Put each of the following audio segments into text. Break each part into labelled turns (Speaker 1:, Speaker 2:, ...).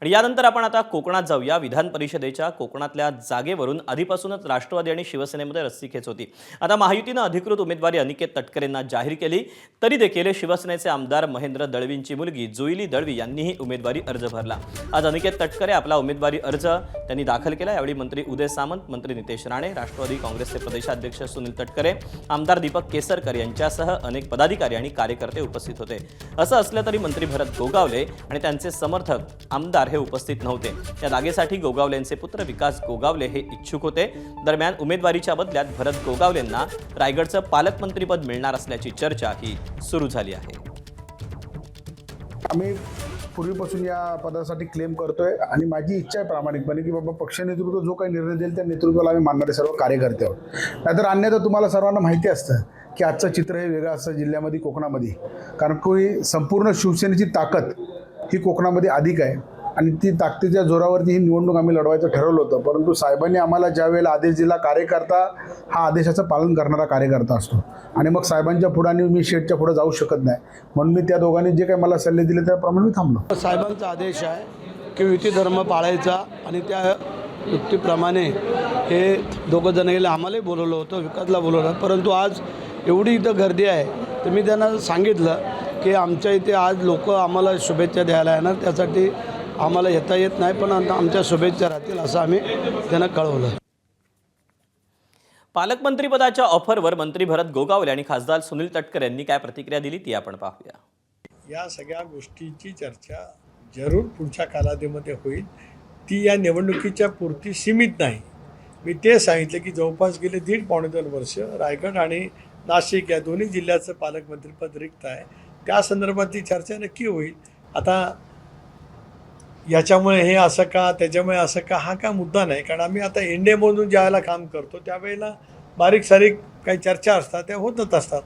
Speaker 1: आणि यानंतर आपण आता कोकणात जाऊया। विधान परिषदेच्या कोकणातल्या जागेवरून आधीपासूनच राष्ट्रवादी आणि शिवसेनेमध्ये रस्सीखेच होती। आता महायुतीने अधिकृत उमेदवारी अनिकेत तटकरेंना जाहीर केली, तरी देखील शिवसेनेचे आमदार महेंद्र दळवींची मुलगी जुईली दळवी यांनीही उमेदवारी अर्ज भरला। आज अनिकेत तटकरे आपला उमेदवारी अर्ज त्यांनी दाखल केला। यावेळी मंत्री उदय सामंत, मंत्री नितेश राणे, राष्ट्रवादी काँग्रेसचे प्रदेशाध्यक्ष सुनील तटकरे, आमदार दीपक केसरकर यांच्यासह अनेक पदाधिकारी आणि कार्यकर्ते उपस्थित होते। असं असलं तरी मंत्री भरत गोगावले आणि त्यांचे समर्थक आमदार हे उपस्थित नव्हते। या जागेसाठी गोगावलेंचे पुत्र विकास गोगावले हे इच्छुक होते। दरम्यान उमेदवारीच्या बदल्यात भरत गोगावलेंना रायगडचं पालकमंत्रीपद मिळणार असल्याची चर्चा ही सुरू झाली आहे।
Speaker 2: आम्ही पूर्वीपासून या पदासाठी क्लेम करतोय आणि माझी इच्छा आहे प्रामाणिकपणे की बाबा पक्ष नेतृत्व जो काही निर्णय देईल त्या नेतृत्वाला आम्ही मानणारे सर्व कार्यकर्ते आहोत। नाहीतर अन्यथा तुम्हाला सर्वांना माहिती असतं की आजचं चित्र हे वेगळं असतं जिल्ह्यामध्ये, कोकणामध्ये, कारण की संपूर्ण शिवसेनेची ताकद ही कोकणामध्ये अधिक आहे आणि ती ताकदीच्या जोरावरती ही निवडणूक आम्ही लढवायचं ठरवलं होतं। परंतु साहेबांनी आम्हाला ज्या वेळेला आदेश दिला, कार्यकर्ता हा आदेशाचं पालन करणारा कार्यकर्ता असतो आणि मग साहेबांच्या पुढे मी शेटच्या पुढे जाऊ शकत नाही, म्हणून मी त्या दोघांनी जे काही मला सल्ले दिले त्याप्रमाणे मी थांबलो।
Speaker 3: साहेबांचा आदेश आहे की युती धर्म पाळायचा आणि त्या युक्तीप्रमाणे हे दोघं जण गेले। आम्हालाही बोलवलं होतं, विकासला बोलवलं, परंतु आज एवढी इथं गर्दी आहे तर मी त्यांना सांगितलं की आमच्या इथे आज लोक आम्हाला शुभेच्छा द्यायला येणार, त्यासाठी आम्हाला येता येत नाही, पण आमच्या शुभेच्छा राहतील असं आम्ही त्यांना कळवलं।
Speaker 1: पालकमंत्रीपदाच्या ऑफरवर मंत्री भरत गोगावले आणि खासदार सुनील तटकरे यांनी काय प्रतिक्रिया दिली ती आपण पाहूया।
Speaker 4: या सगळ्या गोष्टींची चर्चा जरूर पुढच्या कालावधीमध्ये होईल। ती या निवडणुकीच्या पुरती सीमित नाही। मी ते सांगितलं की जवळपास गेले 1.5-2 वर्ष रायगड आणि नाशिक या दोन्ही जिल्ह्याचं पालकमंत्रीपद रिक्त आहे। त्या संदर्भातली चर्चा नक्की होईल। आता याच्यामुळे हे असं का, त्याच्यामुळे असं का, हा काय मुद्दा नाही, कारण आम्ही आता एनडीएमधून ज्यावेळेला काम करतो त्यावेळेला बारीक सारीक काही चर्चा असतात, त्या होतच असतात।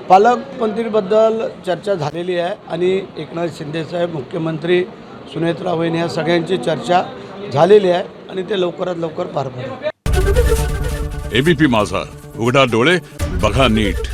Speaker 3: पालकमंत्रीबद्दल चर्चा झालेली आहे आणि एकनाथ शिंदेसाहेब, मुख्यमंत्री, सुनेत्रा वहिनी ह्या सगळ्यांची चर्चा झालेली आहे आणि ते लवकरात लवकर पार पडेल।
Speaker 5: एबीपी माझा, उघडा डोळे बघा नीट।